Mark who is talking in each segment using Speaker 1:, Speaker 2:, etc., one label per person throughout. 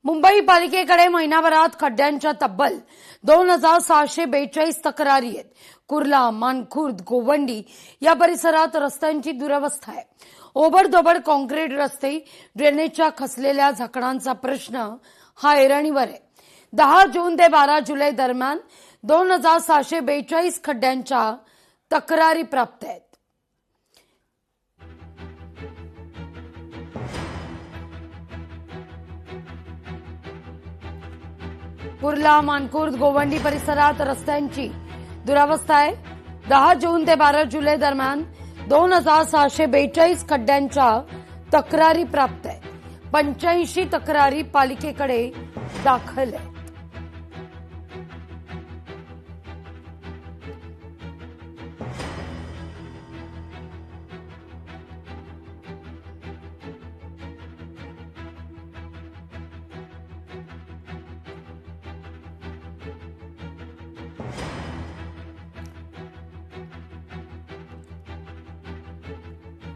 Speaker 1: मुंबई पालिकेकडे महिनाभरात खड्ड्यांच्या तब्बल 2642 तक्रारी आहेत। कुर्ला, मानखुर्द, गोवंडी या परिसरात रस्त्यांची दुरवस्था आहे। ओबडधोबड काँक्रीट रस्ते, ड्रेनेजच्या खचलेल्या झाकणांचा प्रश्न हा ऐरणीवर आहे। 10 जून ते 12 जुलै दरम्यान 2642 खड्ड्यांच्या तक्रारी प्राप्त आहेत। कुर्ला, मानखुर्द, गोवंडी परिसरात रस्त्यांची दुरावस्था आहे। 10 जून ते 12 जुलै दरम्यान 2642 खड्ड्यांच्या तक्रारी प्राप्त आहेत। 85 तक्रारी पालिकेकडे दाखल आहेत।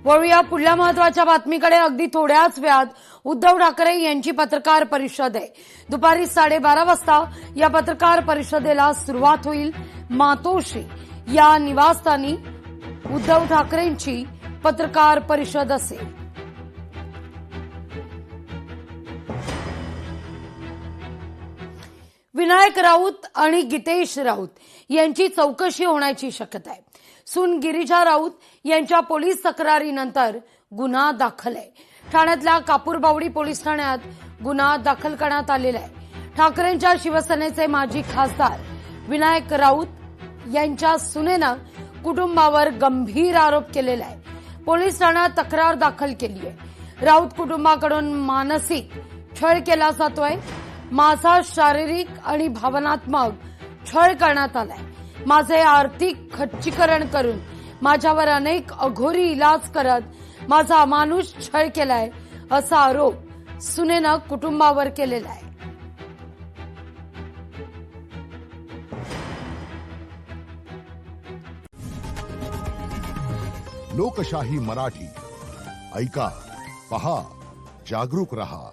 Speaker 1: वळूया पुढल्या महत्वाच्या बातमीकडे। अगदी थोड्याच वेळात उद्धव ठाकरे यांची पत्रकार परिषद आहे। दुपारी 12:30 वाजता या पत्रकार परिषदेला सुरुवात होईल। मातोश्री या निवासस्थानी उद्धव ठाकरेंची पत्रकार परिषद असेल। विनायक राऊत आणि गीतेश राऊत यांची चौकशी होण्याची शक्यता आहे। सून गिरिजा राऊत यांच्या पोलीस तक्रारीनंतर गुन्हा दाखल आहे। ठाण्यातल्या कापूरबावडी पोलीस ठाण्यात गुन्हा दाखल करण्यात आलेला आहे। ठाकरेंच्या शिवसेनेचे माजी खासदार विनायक राऊत यांच्या सुनेनं कुटुंबावर गंभीर आरोप केलेला आहे। पोलीस ठाण्यात तक्रार दाखल केली आहे। राऊत कुटुंबाकडून मानसिक छळ केला जातोय। माझा शारीरिक आणि भावनात्मक छळ करण्यात आलाय। माझे आर्थिक खच्चीकरण करून माझ्यावर अनेक अघोरी इलाज करत माझा अमानुष छळ केलाय, असा आरोप सुनेनं कुटुंबावर केलेला आहे।
Speaker 2: लोकशाही मराठी ऐका, पहा, जागरूक रहा।